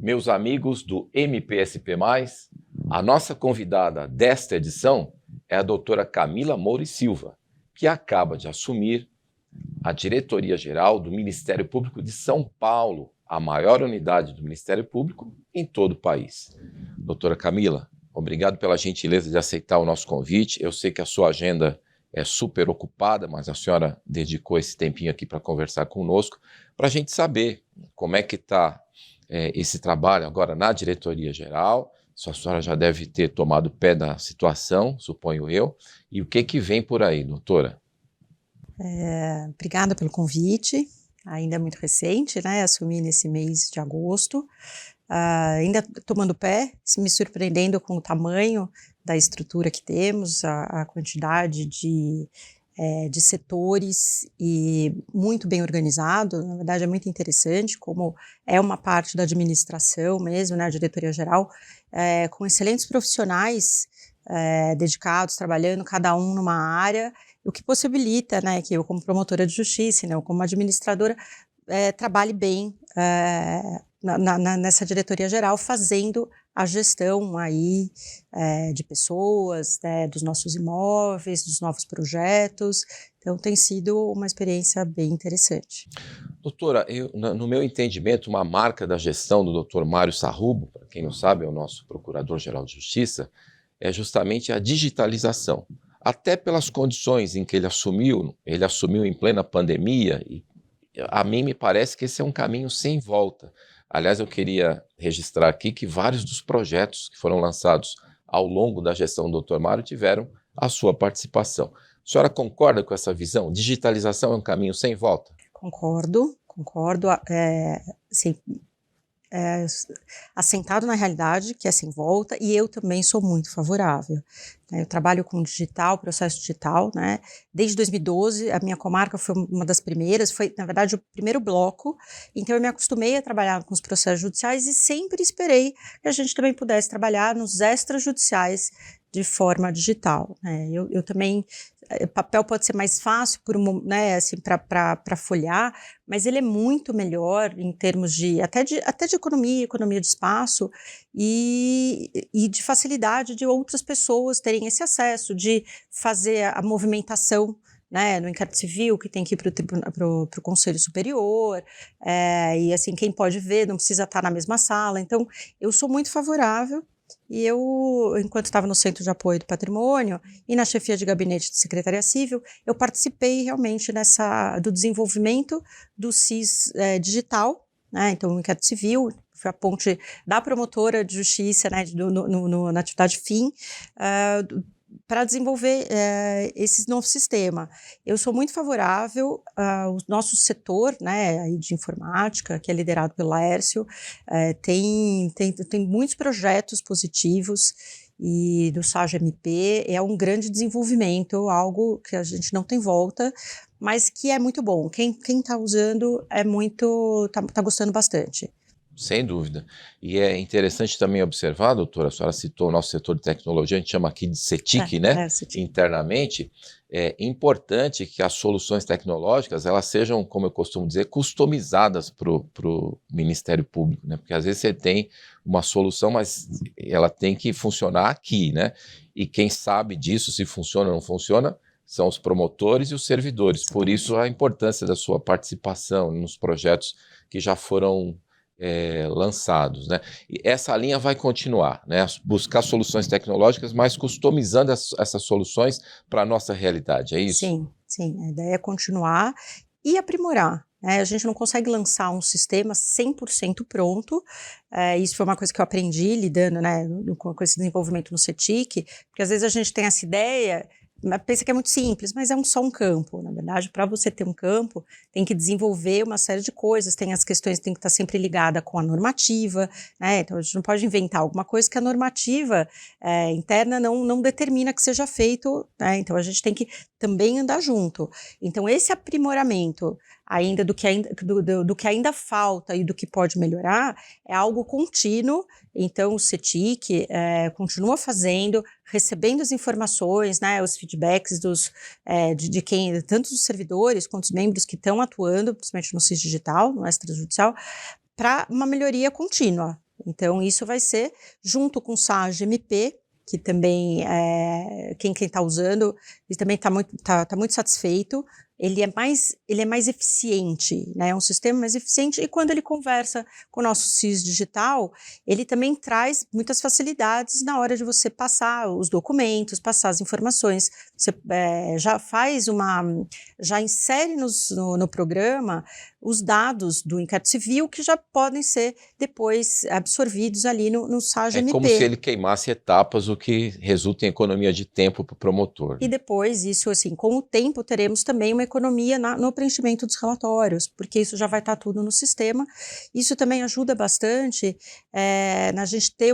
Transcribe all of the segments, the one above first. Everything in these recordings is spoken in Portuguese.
Meus amigos do MPSP+, a nossa convidada desta edição é a doutora Camila Moura e Silva, que acaba de assumir a diretoria-geral do Ministério Público de São Paulo, a maior unidade do Ministério Público em todo o país. Doutora Camila, obrigado pela gentileza de aceitar o nosso convite. Eu sei que a sua agenda é super ocupada, mas a senhora dedicou esse tempinho aqui para conversar conosco, para a gente saber como é que está esse trabalho agora na diretoria-geral. A senhora já deve ter tomado pé da situação, suponho eu, e o que vem por aí, doutora? Obrigada pelo convite, ainda é muito recente, né? Assumi nesse mês de agosto, ainda tomando pé, me surpreendendo com o tamanho da estrutura que temos, a quantidade de setores e muito bem organizado. Na verdade é muito interessante como é uma parte da administração mesmo, né, a diretoria-geral, com excelentes profissionais dedicados, trabalhando cada um numa área, o que possibilita, né, que eu como promotora de justiça, né, eu como administradora, trabalhe bem nessa diretoria-geral, fazendo a gestão aí de pessoas, né, dos nossos imóveis, dos novos projetos. Então tem sido uma experiência bem interessante. Doutora, no meu entendimento, uma marca da gestão do doutor Mário Sarrubo, para quem não sabe, é o nosso Procurador-Geral de Justiça, é justamente a digitalização. Até pelas condições em que ele assumiu em plena pandemia, e a mim me parece que esse é um caminho sem volta. Aliás, eu queria registrar aqui que vários dos projetos que foram lançados ao longo da gestão do Dr. Mário tiveram a sua participação. A senhora concorda com essa visão? Digitalização é um caminho sem volta? Concordo. Sim, assentado na realidade, que é sem volta, e eu também sou muito favorável. Eu trabalho com digital, processo digital, né? Desde 2012, a minha comarca foi uma das primeiras, foi, na verdade, o primeiro bloco, então eu me acostumei a trabalhar com os processos judiciais e sempre esperei que a gente também pudesse trabalhar nos extrajudiciais de forma digital, né? Eu também, papel pode ser mais fácil né, assim, para folhear, mas ele é muito melhor em termos de até de economia de espaço e de facilidade de outras pessoas terem esse acesso, de fazer a movimentação, né, no inquérito civil, que tem que ir para o Conselho Superior, e assim, quem pode ver não precisa estar na mesma sala. Então, eu sou muito favorável. E eu, enquanto estava no Centro de Apoio do Patrimônio e na chefia de gabinete de Secretaria Civil, eu participei realmente do desenvolvimento do SIS digital, né? Então, o inquérito civil foi a ponte da promotora de justiça, né, na atividade fim, para desenvolver esse novo sistema. Eu sou muito favorável ao nosso setor, né, aí de informática, que é liderado pelo Laércio, tem muitos projetos positivos, e do SAGE-MP é um grande desenvolvimento, algo que a gente não tem volta, mas que é muito bom. Quem está usando tá gostando bastante. Sem dúvida. E é interessante também observar, doutora, a senhora citou o nosso setor de tecnologia, a gente chama aqui de CETIC, né? CETIC. Internamente, é importante que as soluções tecnológicas, elas sejam, como eu costumo dizer, customizadas para o Ministério Público, né? Porque às vezes você tem uma solução, mas ela tem que funcionar aqui, né? E quem sabe disso, se funciona ou não funciona, são os promotores e os servidores. Por isso a importância da sua participação nos projetos que já foram lançados, né? E essa linha vai continuar, né? Buscar soluções tecnológicas, mas customizando essas soluções para a nossa realidade, é isso? Sim, a ideia é continuar e aprimorar, né? A gente não consegue lançar um sistema 100% pronto, isso foi uma coisa que eu aprendi lidando, né, com esse desenvolvimento no CETIC, porque às vezes a gente tem essa ideia, pensa que é muito simples, mas só um campo. Na verdade, para você ter um campo, tem que desenvolver uma série de coisas, tem as questões que tem que estar sempre ligada com a normativa, né? Então a gente não pode inventar alguma coisa que a normativa interna não determina que seja feito, né? Então a gente tem que também andar junto. Então esse aprimoramento ainda do que ainda falta e do que pode melhorar é algo contínuo. Então o CETIC continua fazendo, recebendo as informações, né, os feedbacks de quem, tanto dos servidores quanto dos membros que estão atuando, principalmente no SIS digital, no extrajudicial, para uma melhoria contínua. Então, isso vai ser junto com o SAGE-MP, que também, quem está usando, ele também está muito satisfeito. Ele é mais eficiente, né? É um sistema mais eficiente, e quando ele conversa com o nosso SIS digital, ele também traz muitas facilidades na hora de você passar os documentos, passar as informações. Você já insere no programa os dados do inquérito civil, que já podem ser depois absorvidos ali no SAGE-MP. É como se ele queimasse etapas, o que resulta em economia de tempo para o promotor. E depois, isso assim, com o tempo, teremos também uma economia no preenchimento dos relatórios, porque isso já vai estar tudo no sistema. Isso também ajuda bastante na gente ter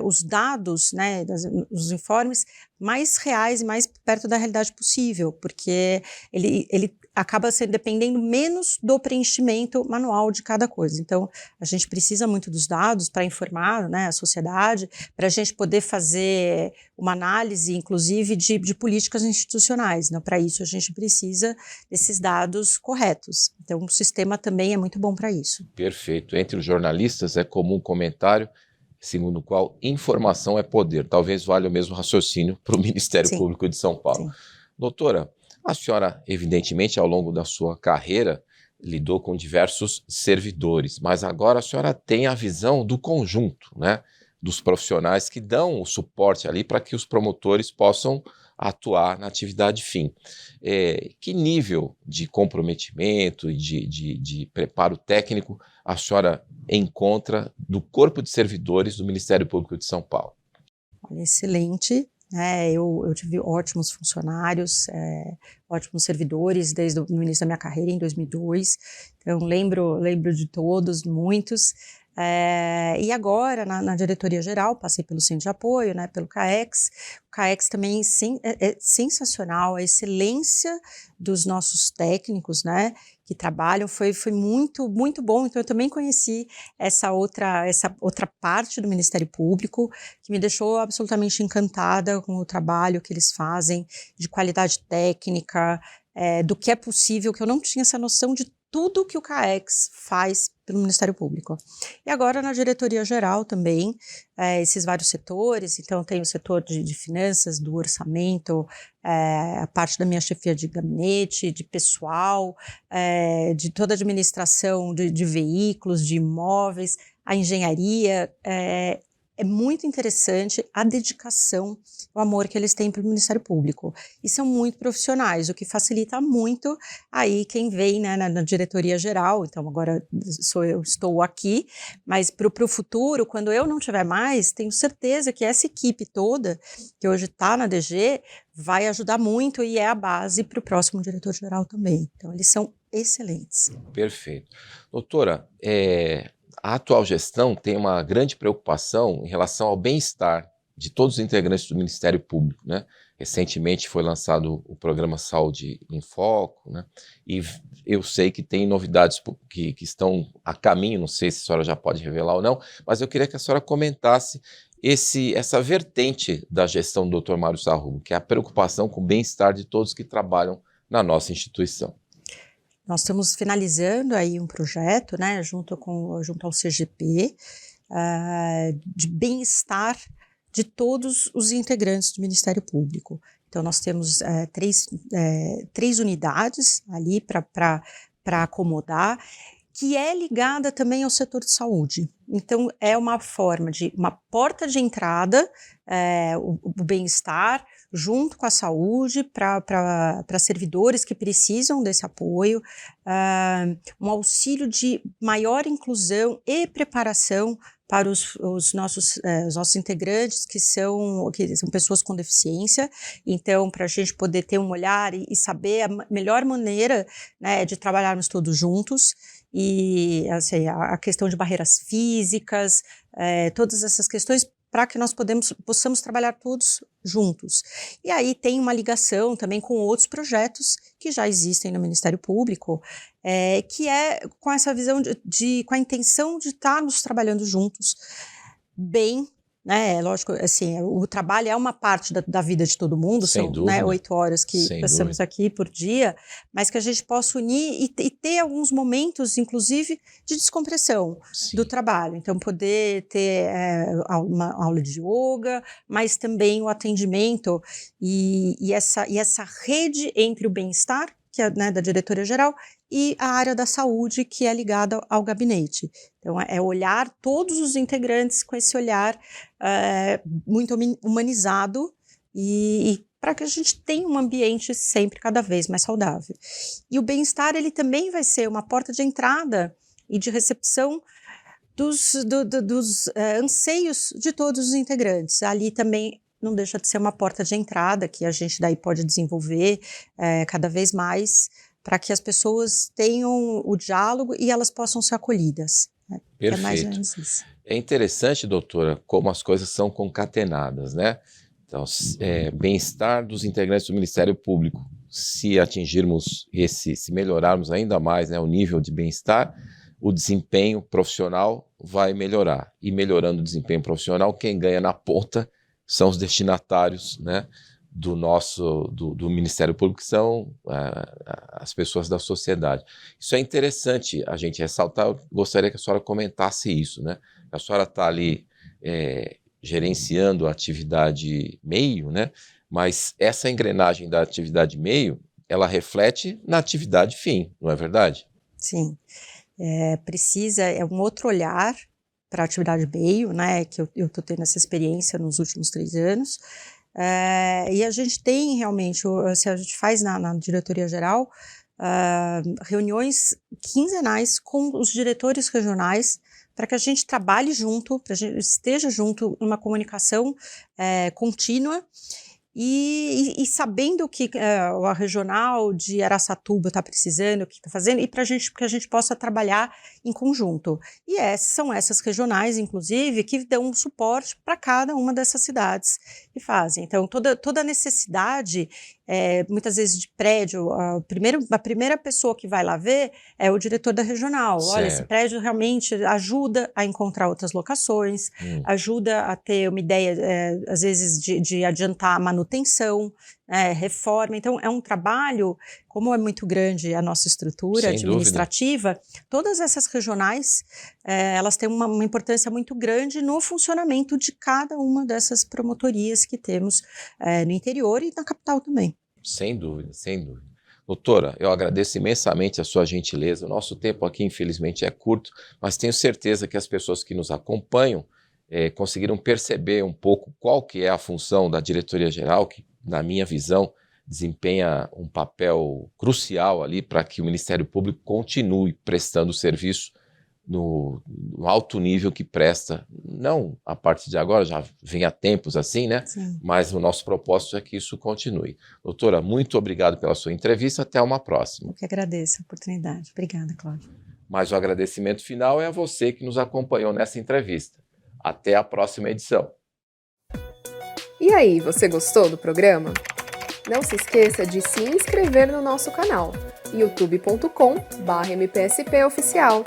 os dados, né, os informes mais reais e mais perto da realidade possível, porque ele acaba dependendo menos do preenchimento manual de cada coisa. Então, a gente precisa muito dos dados para informar, né, a sociedade, para a gente poder fazer uma análise, inclusive, de políticas institucionais. Né? Para isso, a gente precisa desses dados corretos. Então, o sistema também é muito bom para isso. Perfeito. Entre os jornalistas é comum um comentário segundo o qual informação é poder. Talvez valha o mesmo raciocínio para o Ministério Sim. Público de São Paulo. Sim. Doutora, a senhora, evidentemente, ao longo da sua carreira, lidou com diversos servidores, mas agora a senhora tem a visão do conjunto, né, dos profissionais que dão o suporte ali para que os promotores possam atuar na atividade fim. Que nível de comprometimento e de preparo técnico a senhora encontra do corpo de servidores do Ministério Público de São Paulo? Olha, excelente. Eu tive ótimos funcionários, ótimos servidores desde o início da minha carreira, em 2002. Então, lembro de todos, muitos. E agora, na diretoria geral, passei pelo Centro de Apoio, né, pelo CAEX. O CAEX também é sensacional, a excelência dos nossos técnicos, né, que trabalham, foi muito, muito bom. Então, eu também conheci essa outra parte do Ministério Público, que me deixou absolutamente encantada com o trabalho que eles fazem, de qualidade técnica, do que é possível, que eu não tinha essa noção de tudo que o CAEX faz pelo Ministério Público. E agora na diretoria geral também, esses vários setores. Então tem o setor de finanças, do orçamento, a parte da minha chefia de gabinete, de pessoal, de toda a administração de veículos, de imóveis, a engenharia. É muito interessante a dedicação, o amor que eles têm para o Ministério Público. E são muito profissionais, o que facilita muito aí quem vem, né, na diretoria geral. Então, agora estou aqui, mas para o futuro, quando eu não tiver mais, tenho certeza que essa equipe toda, que hoje está na DG, vai ajudar muito e é a base para o próximo diretor-geral também. Então, eles são excelentes. Perfeito. Doutora, a atual gestão tem uma grande preocupação em relação ao bem-estar de todos os integrantes do Ministério Público, né? Recentemente foi lançado o programa Saúde em Foco, né? E eu sei que tem novidades que estão a caminho, não sei se a senhora já pode revelar ou não, mas eu queria que a senhora comentasse essa vertente da gestão do Dr. Mário Sarrubo, que é a preocupação com o bem-estar de todos que trabalham na nossa instituição. Nós estamos finalizando aí um projeto, né, junto ao CGP, de bem-estar de todos os integrantes do Ministério Público. Então, nós temos três unidades ali para acomodar, que é ligada também ao setor de saúde. Então, é uma forma uma porta de entrada, o bem-estar, junto com a saúde, para servidores que precisam desse apoio, um auxílio de maior inclusão e preparação para os nossos integrantes, que são pessoas com deficiência. Então, para a gente poder ter um olhar e saber a melhor maneira, né, de trabalharmos todos juntos. E assim, a questão de barreiras físicas, todas essas questões, para que nós possamos trabalhar todos juntos. E aí tem uma ligação também com outros projetos que já existem no Ministério Público, que é com essa visão com a intenção de estarmos trabalhando juntos bem, né? Lógico, assim, o trabalho é uma parte da vida de todo mundo, Sem são, dúvida. Né, 8 horas que passamos aqui por dia, mas que a gente possa unir e ter alguns momentos, inclusive, de descompressão do trabalho. Então, poder ter uma aula de yoga, mas também o atendimento e essa rede entre o bem-estar, que é, né, da diretoria-geral, e a área da saúde, que é ligada ao gabinete. Então, é olhar todos os integrantes com esse olhar muito humanizado e para que a gente tenha um ambiente sempre cada vez mais saudável. E o bem-estar, ele também vai ser uma porta de entrada e de recepção dos anseios de todos os integrantes. Ali também não deixa de ser uma porta de entrada que a gente daí pode desenvolver cada vez mais para que as pessoas tenham o diálogo e elas possam ser acolhidas. Perfeito. É mais ou menos isso. É interessante, doutora, como as coisas são concatenadas, né? Então, bem-estar dos integrantes do Ministério Público. Se atingirmos se melhorarmos ainda mais, né, o nível de bem-estar, o desempenho profissional vai melhorar. E melhorando o desempenho profissional, quem ganha na ponta são os destinatários, né, do Ministério Público, que são as pessoas da sociedade. Isso é interessante a gente ressaltar. Eu gostaria que a senhora comentasse isso, né? A senhora está ali gerenciando a atividade meio, né? Mas essa engrenagem da atividade meio, ela reflete na atividade fim, não é verdade? Sim. É um outro olhar para a atividade meio, né? Que eu estou tendo essa experiência nos últimos 3 anos. E a gente tem realmente, se a gente faz na diretoria-geral, reuniões quinzenais com os diretores regionais para que a gente trabalhe junto, para a gente esteja junto numa comunicação contínua e sabendo que a regional de Araçatuba está precisando, o que está fazendo, e para que a gente possa trabalhar em conjunto. E são essas regionais, inclusive, que dão um suporte para cada uma dessas cidades que fazem. Então, toda a necessidade, muitas vezes de prédio, a primeira pessoa que vai lá ver é o diretor da regional. Certo. Olha, esse prédio realmente ajuda a encontrar outras locações, ajuda a ter uma ideia, às vezes, de adiantar a manutenção, reforma. Então, é um trabalho, como é muito grande a nossa estrutura Sem administrativa, dúvida. Todas essas regionais, elas têm uma importância muito grande no funcionamento de cada uma dessas promotorias que temos no interior e na capital também. Sem dúvida, sem dúvida. Doutora, eu agradeço imensamente a sua gentileza. O nosso tempo aqui, infelizmente, é curto, mas tenho certeza que as pessoas que nos acompanham conseguiram perceber um pouco qual que é a função da diretoria-geral, que, na minha visão, desempenha um papel crucial ali para que o Ministério Público continue prestando serviço no alto nível que presta, não a partir de agora, já vem há tempos assim, né? Sim. Mas o nosso propósito é que isso continue. Doutora, muito obrigado pela sua entrevista, até uma próxima. Eu que agradeço a oportunidade. Obrigada, Cláudio. Mas o agradecimento final é a você que nos acompanhou nessa entrevista. Até a próxima edição. E aí, você gostou do programa? Não se esqueça de se inscrever no nosso canal, youtube.com/mpspoficial.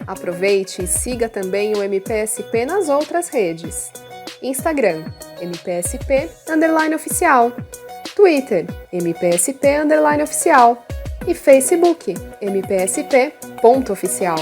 Aproveite e siga também o MPSP nas outras redes. Instagram, MPSP_oficial. Twitter, MPSP_oficial. E Facebook, MPSP.oficial.